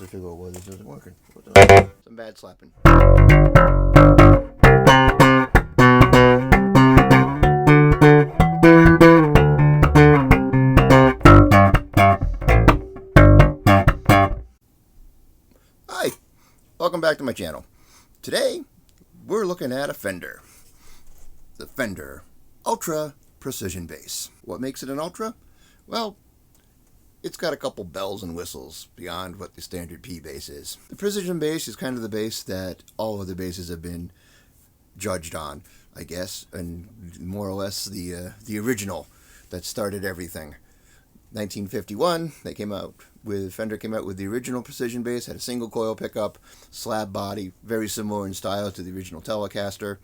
to figure out why this isn't working. Some bad slapping. Hi, welcome back to my channel. Today, we're looking at a Fender. The Fender Ultra Precision Bass. What makes it an Ultra? Well, it's got a couple bells and whistles beyond what the standard P bass is. The Precision Bass is kind of the bass that all other basses have been judged on, I guess, and more or less the original that started everything. 1951, Fender came out with the original Precision Bass, had a single coil pickup, slab body, very similar in style to the original Telecaster.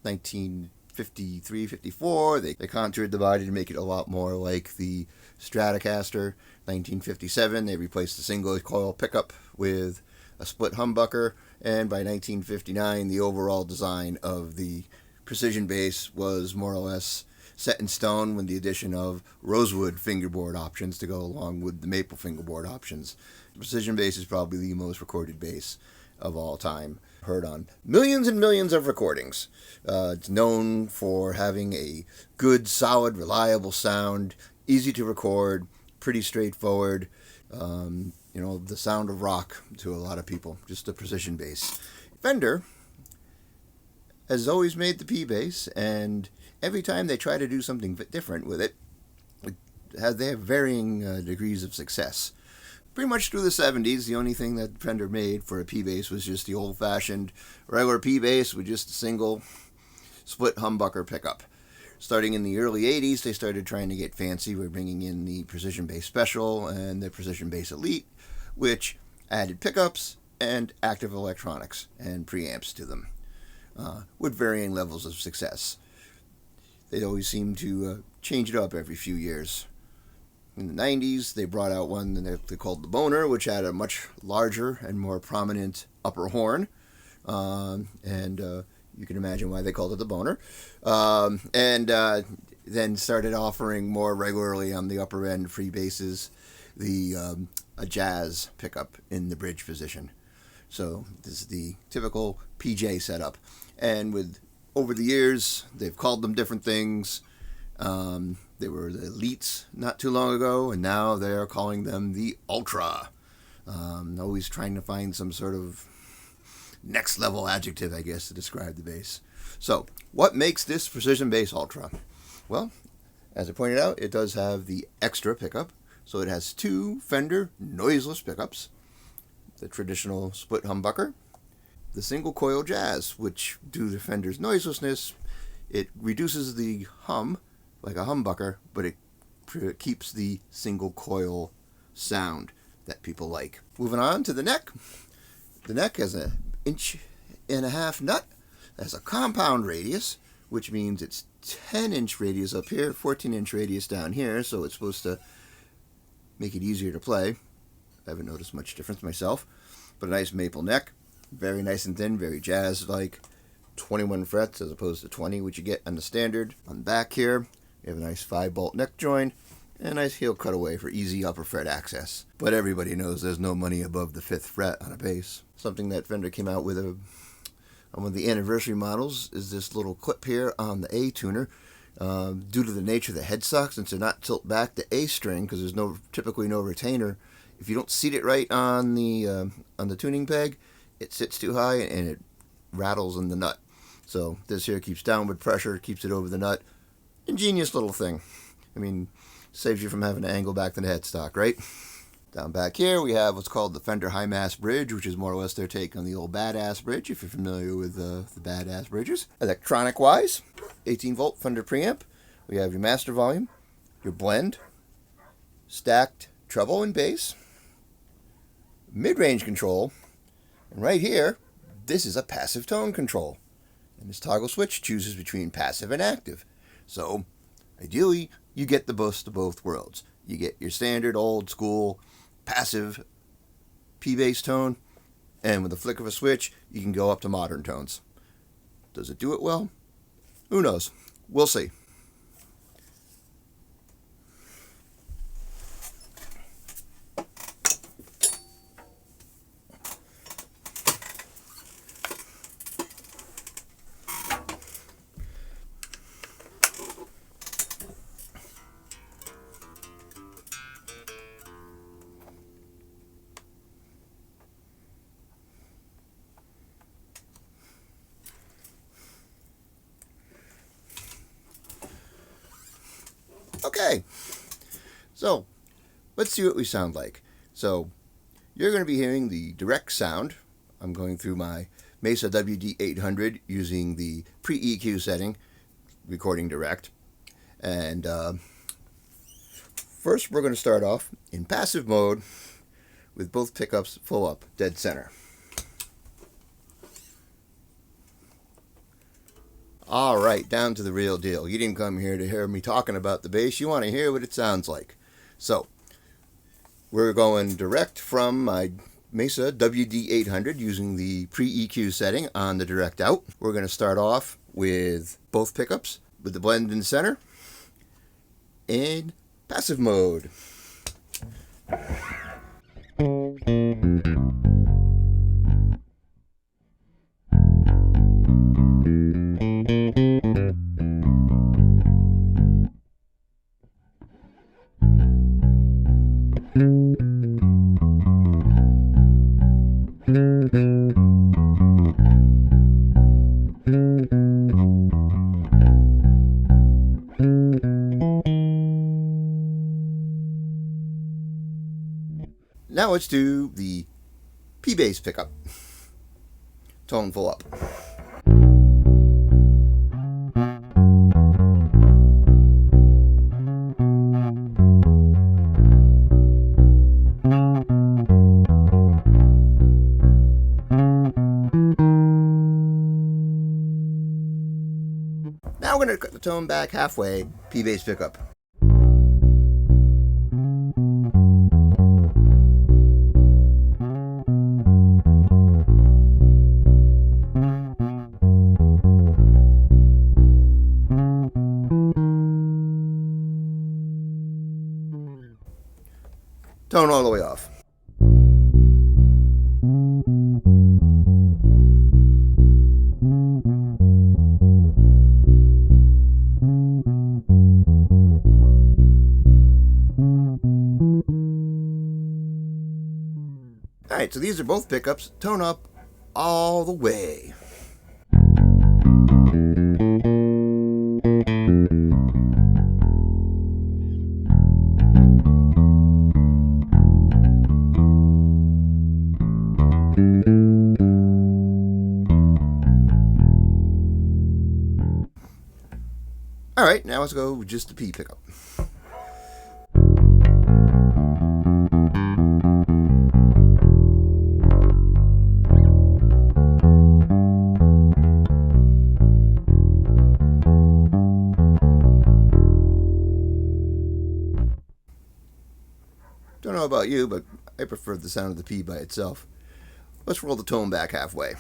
1953, 54, they contoured the body to make it a lot more like the Stratocaster. 1957, they replaced the single coil pickup with a split humbucker, and by 1959, the overall design of the Precision Bass was more or less set in stone with the addition of rosewood fingerboard options to go along with the maple fingerboard options. The Precision Bass is probably the most recorded bass of all time. Heard on millions and millions of recordings. It's known for having a good, solid, reliable sound, easy to record, pretty straightforward. The sound of rock to a lot of people, just a Precision Bass. Fender has always made the P bass, and every time they try to do something different with it, they have varying degrees of success. Pretty much through the 70s, the only thing that Fender made for a P bass was just the old-fashioned regular P bass with just a single split humbucker pickup. Starting in the early 80s, they started trying to get fancy. We're bringing in the Precision Bass Special and the Precision Bass Elite, which added pickups and active electronics and preamps to them, with varying levels of success. They always seem to change it up every few years. In the 90s, they brought out one that they called the Boner, which had a much larger and more prominent upper horn. You can imagine why they called it the Boner. Then started offering more regularly on the upper end free basses a jazz pickup in the bridge position. So this is the typical PJ setup. And over the years, they've called them different things. They were the Elites not too long ago, and now they're calling them the Ultra. Always trying to find some sort of next level adjective, I guess, to describe the bass. So, what makes this Precision Bass Ultra? Well, as I pointed out, it does have the extra pickup. So it has two Fender noiseless pickups, the traditional split humbucker, the single coil jazz, which due to Fender's noiselessness, it reduces the hum like a humbucker, but it keeps the single coil sound that people like. Moving on to the neck. The neck has an 1.5-inch nut. It has a compound radius, which means it's 10-inch radius up here, 14-inch radius down here, so it's supposed to make it easier to play. I haven't noticed much difference myself, but a nice maple neck, very nice and thin, very jazz-like. 21 frets as opposed to 20, which you get on the standard. On the back here, you have a nice 5-bolt neck joint and a nice heel cutaway for easy upper fret access. But everybody knows there's no money above the 5th fret on a bass. Something that Fender came out with on one of the anniversary models is this little clip here on the A tuner. Due to the nature of the headstock, since they're not tilt back the A string, because there's typically no retainer, if you don't seat it right on the tuning peg, it sits too high and it rattles in the nut. So this here keeps downward pressure, keeps it over the nut. Ingenious little thing. I mean, saves you from having to angle back to the headstock, right? Down back here we have what's called the Fender High Mass Bridge, which is more or less their take on the old Badass Bridge, if you're familiar with the Badass Bridges. Electronic-wise, 18-volt Fender preamp. We have your master volume, your blend, stacked treble and bass, mid-range control, and right here, this is a passive tone control. And this toggle switch chooses between passive and active. So, ideally, you get the best of both worlds. You get your standard, old school, passive P bass tone, and with a flick of a switch, you can go up to modern tones. Does it do it well? Who knows? We'll see. Okay, so let's see what we sound like. So you're going to be hearing the direct sound. I'm going through my Mesa WD-800 using the pre-EQ setting, recording direct. And first we're going to start off in passive mode with both pickups full up, dead center. Alright, down to the real deal. You didn't come here to hear me talking about the bass, you want to hear what it sounds like. So, we're going direct from my Mesa WD-800 using the pre-EQ setting on the direct out. We're going to start off with both pickups with the blend in center in passive mode. Now let's do the P-bass pickup. Tone full up. Now we're going to cut the tone back halfway, P-bass pickup. Tone all the way off. Alright, so these are both pickups. Tone up all the way. Alright, now let's go with just the P pickup. Don't know about you, but I prefer the sound of the P by itself. Let's roll the tone back halfway.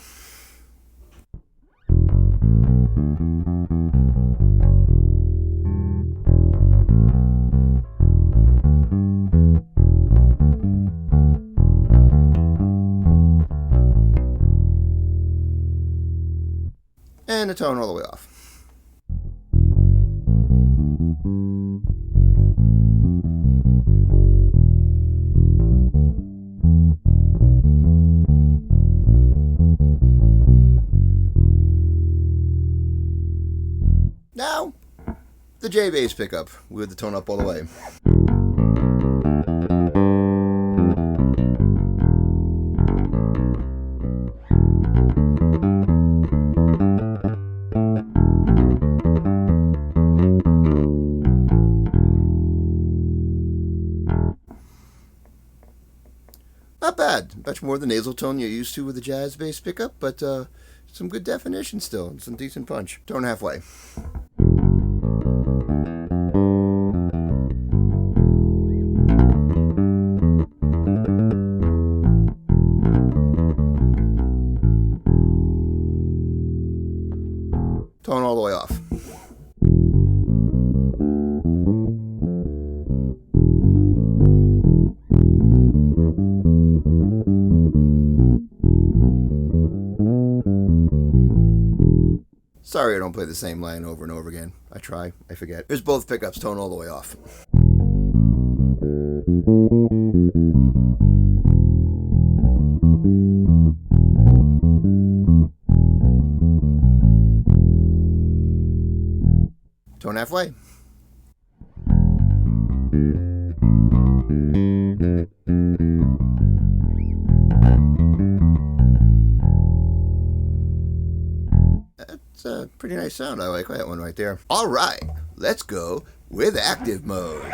And the tone all the way off. Now, the J bass pickup with the tone up all the way. Not bad. Much more the nasal tone you're used to with the jazz bass pickup, but some good definition still, some decent punch. Tone halfway. Tone all the way off. Sorry I don't play the same line over and over again. I try, I forget. Here's both pickups, tone all the way off. Tone halfway. It's a pretty nice sound. I like that one right there. All right, let's go with active mode.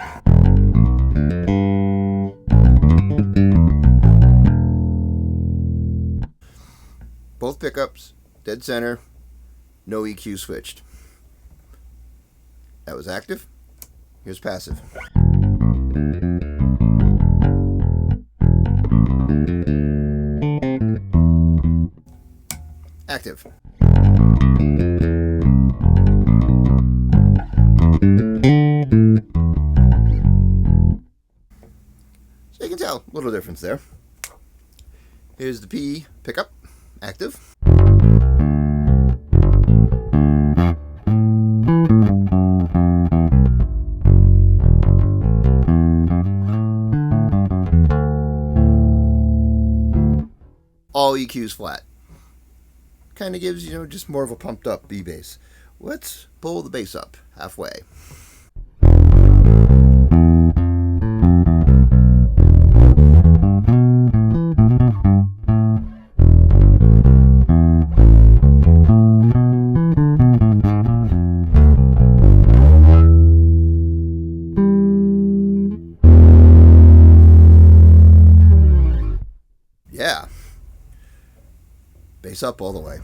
Both pickups, dead center, no EQ switched. That was active. Here's passive. Active. So you can tell a little difference there. Here's the P pickup, active. All EQs flat. Kind of gives, just more of a pumped up B bass. Let's pull the bass up halfway. Yeah. Bass up all the way.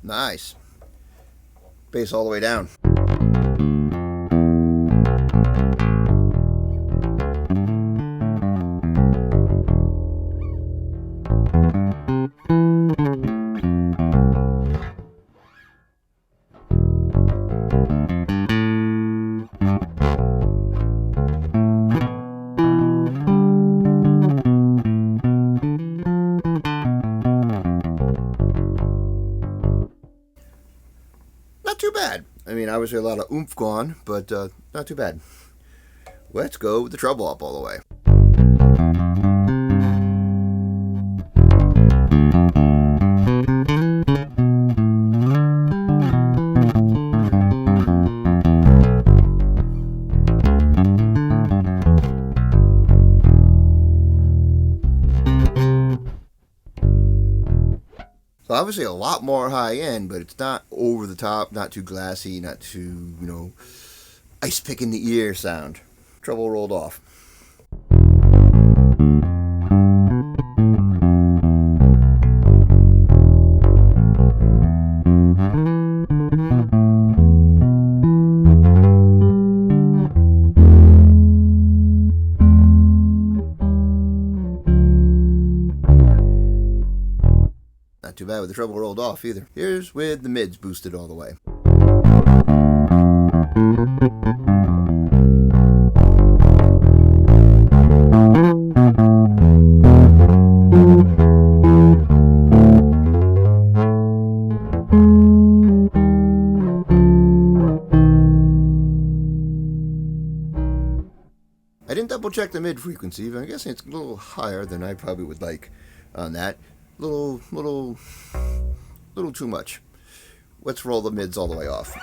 Nice. Bass all the way down. Not too bad. I mean, obviously a lot of oomph gone, but not too bad. Let's go with the treble up all the way. So obviously a lot more high end, but it's not over the top, not too glassy, not too, ice pick in the ear sound. Treble rolled off. Not too bad with the treble rolled off either. Here's with the mids boosted all the way. I didn't double check the mid frequency, but I'm guessing it's a little higher than I probably would like on that. Little too much. Let's roll the mids all the way off.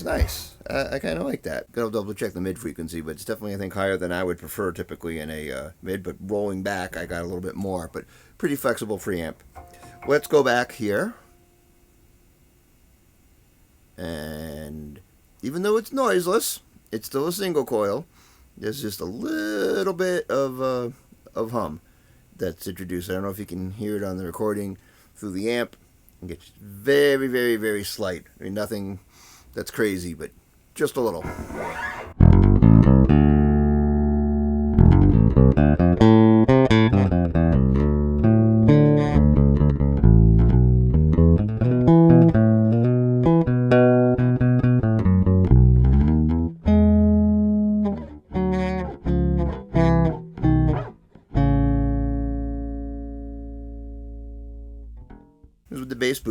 Nice. I kind of like that. Gotta double check the mid frequency, but it's definitely, I think, higher than I would prefer typically in a mid, but rolling back, I got a little bit more, but pretty flexible preamp. Let's go back here. And even though it's noiseless, it's still a single coil. There's just a little bit of hum that's introduced. I don't know if you can hear it on the recording through the amp. It gets very, very, very slight. I mean, nothing that's crazy, but just a little.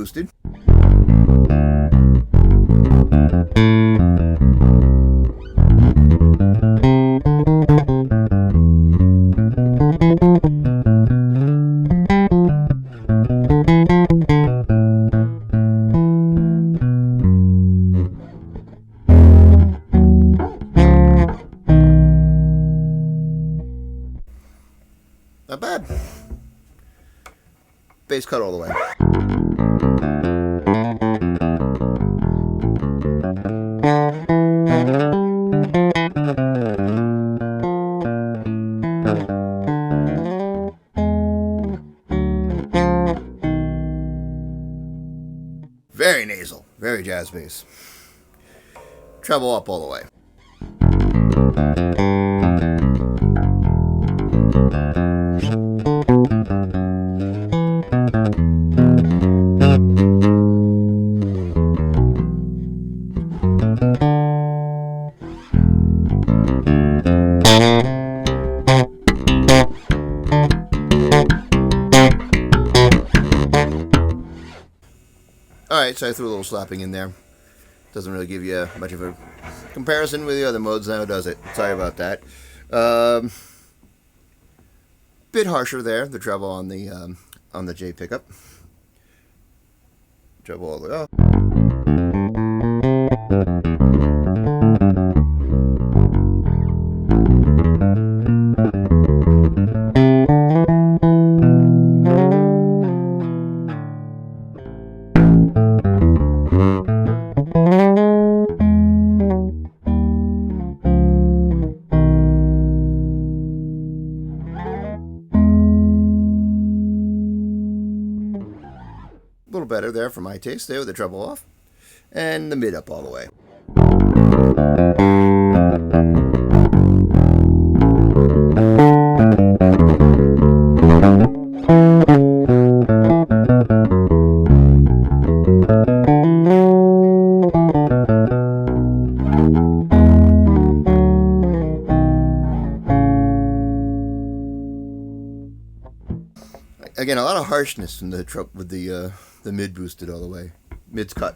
boosted. Not bad. Bass cut all the way. Very nasal, very jazz bass. Treble up all the way. Alright, so I threw a little slapping in there. Doesn't really give you much of a comparison with the other modes now, does it? Sorry about that. Bit harsher there, the treble on the J pickup. Treble all the way up. A little better there for my taste there with the treble off, and the mid up all the way. Again, a lot of harshness in the with the mid boosted all the way. Mid's cut.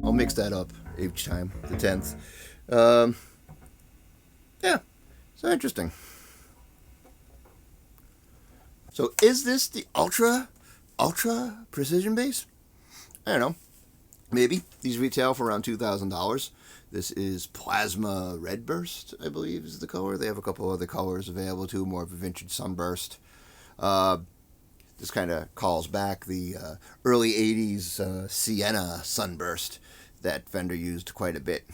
I'll mix that up each time, the 10th. Yeah, so interesting. So is this the Ultra Precision Bass? I don't know. Maybe. These retail for around $2,000. This is Plasma Redburst, I believe is the color. They have a couple other colors available too, more of a vintage sunburst. This kind of calls back the early 80s Sienna sunburst that Fender used quite a bit.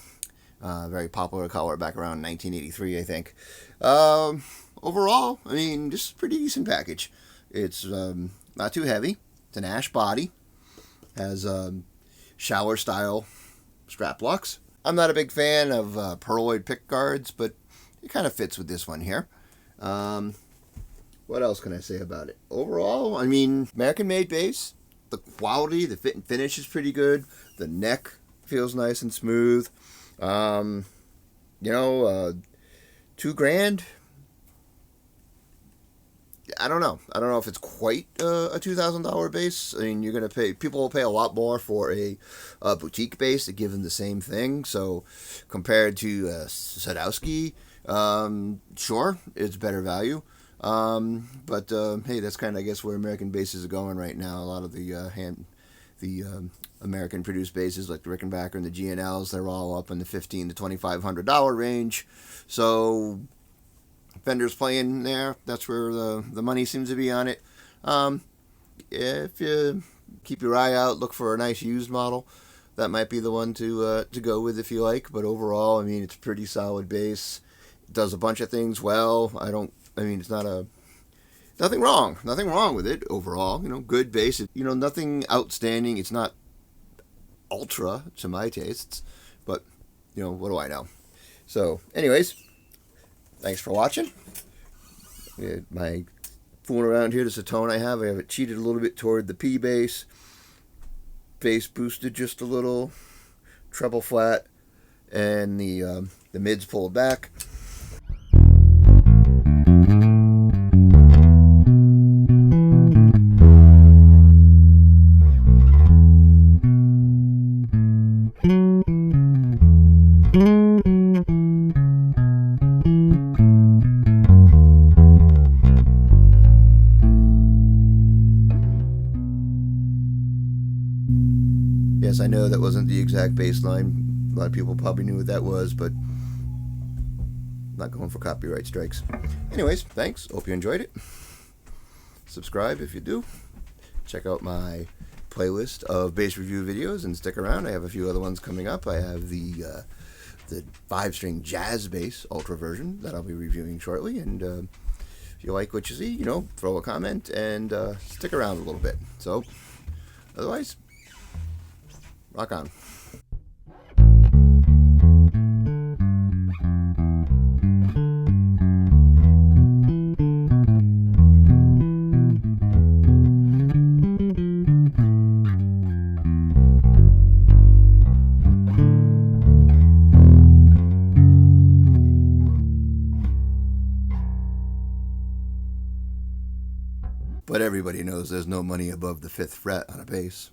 Very popular color back around 1983, I think. Overall, I mean, just a pretty decent package. It's not too heavy. It's an ash body. Has shower style strap locks. I'm not a big fan of pearloid pick guards, but it kind of fits with this one here. What else can I say about it? Overall, I mean, American-made bass. The quality, the fit and finish is pretty good. The neck feels nice and smooth. $2,000. I don't know. I don't know if it's quite a $2,000 bass. I mean, you're gonna pay. People will pay a lot more for a boutique bass to give them the same thing. So, compared to Sadowski, sure, it's better value. But hey, that's kind of, I guess, where American basses are going right now. A lot of the American produced basses like the Rickenbacker and the G&Ls, they're all up in the $1,500 to $2,500 range. So Fender's playing there. That's where the money seems to be on it. If you keep your eye out, look for a nice used model. That might be the one to go with if you like. But overall, I mean, it's a pretty solid bass. It does a bunch of things well. It's not nothing wrong with it overall. Good bass. Nothing outstanding. It's not ultra to my tastes, but what do I know? So, anyways, thanks for watching. My fooling around here, this is a tone I have it cheated a little bit toward the P bass boosted just a little, treble flat, and the mids pulled back. Yes, I know that wasn't the exact bass line. A lot of people probably knew what that was, but I'm not going for copyright strikes. Anyways, thanks. Hope you enjoyed it. Subscribe if you do. Check out my playlist of bass review videos and stick around. I have a few other ones coming up. I have the 5-string jazz bass ultra version that I'll be reviewing shortly. And if you like what you see, throw a comment and stick around a little bit. So, otherwise, rock on. But everybody knows there's no money above the 5th fret on a bass.